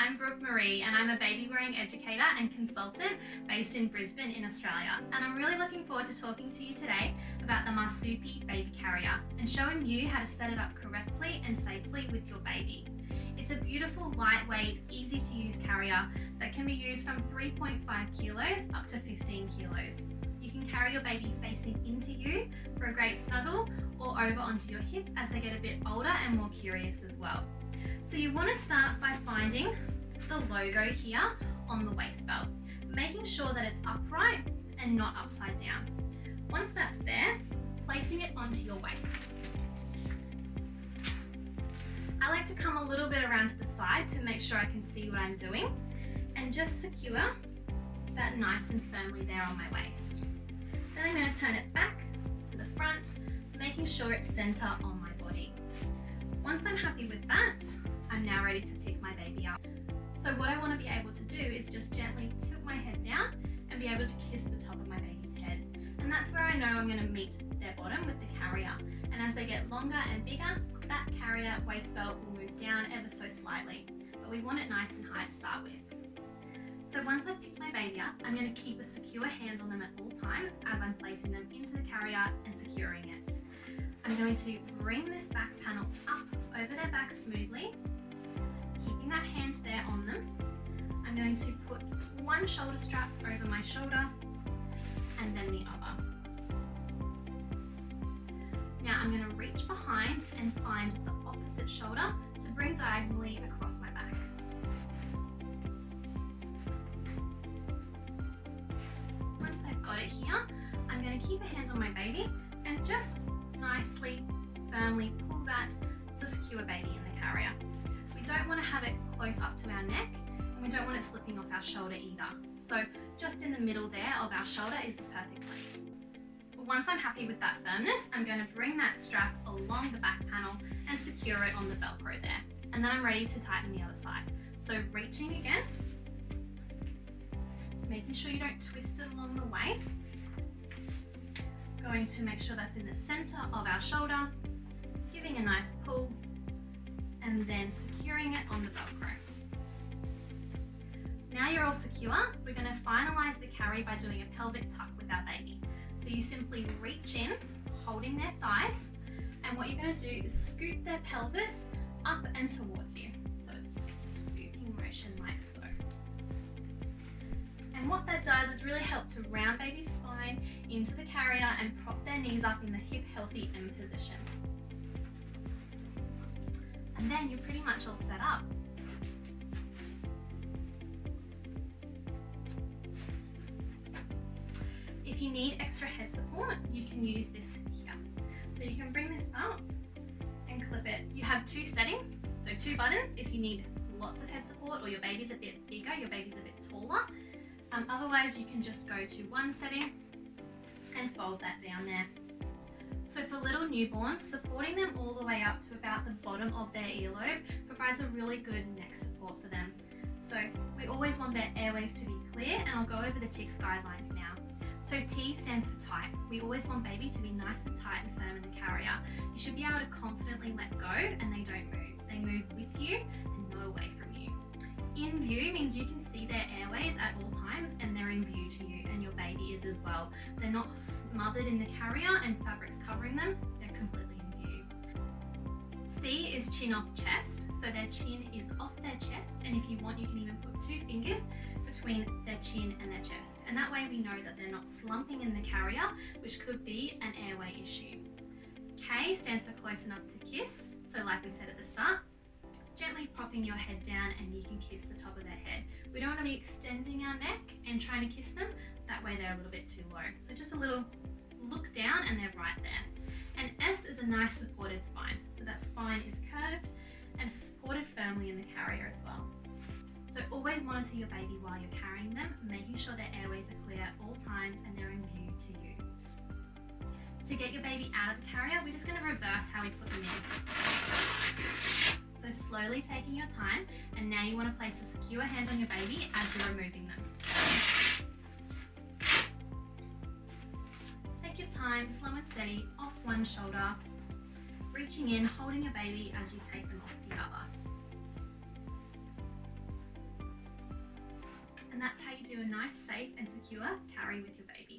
I'm Brooke Maree and I'm a Babywearing educator and consultant based in Brisbane in Australia. And I'm really looking forward to talking to you today about the Marsupi baby carrier and showing you how to set it up correctly and safely with your baby. It's a beautiful, lightweight, easy to use carrier that can be used from 3.5 kilos up to 15 kilos. You can carry your baby facing into you for a great snuggle or over onto your hip as they get a bit older and more curious as well. So you want to start by finding the logo here on the waist belt, making sure that it's upright and not upside down. Once that's there, placing it onto your waist. I like to come a little bit around to the side to make sure I can see what I'm doing and just secure that nice and firmly there on my waist. Then I'm going to turn it back to the front, making sure it's center on my body. Once I'm happy with that, I'm now ready to pick my baby up. So what I want to be able to do is just gently tilt my head down and be able to kiss the top of my baby's head. And that's where I know I'm going to meet their bottom with the carrier. And as they get longer and bigger, that carrier waist belt will move down ever so slightly. But we want it nice and high to start with. So once I've picked my baby up, I'm going to keep a secure hand on them at all times as I'm placing them into the carrier and securing it. I'm going to bring this back panel up over their back smoothly, keeping that hand there on them. I'm going to put one shoulder strap over my shoulder and then the other. Now I'm going to reach behind and find the opposite shoulder to bring diagonally across my back. Once I've got it here, I'm going to keep a hand on my baby and just nicely, firmly pull that to secure baby in the carrier. We don't want to have it close up to our neck and we don't want it slipping off our shoulder either. So just in the middle there of our shoulder is the perfect place. But once I'm happy with that firmness, I'm going to bring that strap along the back panel and secure it on the Velcro there. And then I'm ready to tighten the other side. So reaching again, making sure you don't twist it along the way. Going to make sure that's in the center of our shoulder, giving a nice pull, and then securing it on the Velcro. Now you're all secure, we're going to finalize the carry by doing a pelvic tuck with our baby. So you simply reach in, holding their thighs, and what you're going to do is scoop their pelvis up and towards you. So it's a scooping motion like so. And what that does is really help to round baby's spine into the carrier and prop their knees up in the hip healthy M position. And then you're pretty much all set up. If you need extra head support, you can use this here. So you can bring this up and clip it. You have two settings, so two buttons if you need lots of head support or your baby's a bit bigger, your baby's a bit taller. Otherwise, you can just go to one setting and fold that down there. So for little newborns, supporting them all the way up to about the bottom of their earlobe provides a really good neck support for them. So we always want their airways to be clear, and I'll go over the TICS guidelines now. So T stands for tight. We always want baby to be nice and tight and firm in the carrier. You should be able to confidently let go and they don't move. They move with you and not away from you. In view means you can see their airways at all times and they're in view to you, and your baby is as well. They're not smothered in the carrier and fabrics covering them, they're completely in view. C is chin off chest, so their chin is off their chest, and if you want you can even put two fingers between their chin and their chest, and that way we know that they're not slumping in the carrier, which could be an airway issue. K stands for close enough to kiss, so like we said at the start, gently propping your head down and you can kiss the top of their head. We don't want to be extending our neck and trying to kiss them, that way they're a little bit too low. So just a little look down and they're right there. And S is a nice supported spine. So that spine is curved and supported firmly in the carrier as well. So always monitor your baby while you're carrying them, making sure their airways are clear at all times and they're in view to you. To get your baby out of the carrier, we're just going to reverse how we put them in. So slowly taking your time, and now you want to place a secure hand on your baby as you're removing them. Take your time, slow and steady, off one shoulder, reaching in, holding your baby as you take them off the other. And that's how you do a nice, safe and secure carry with your baby.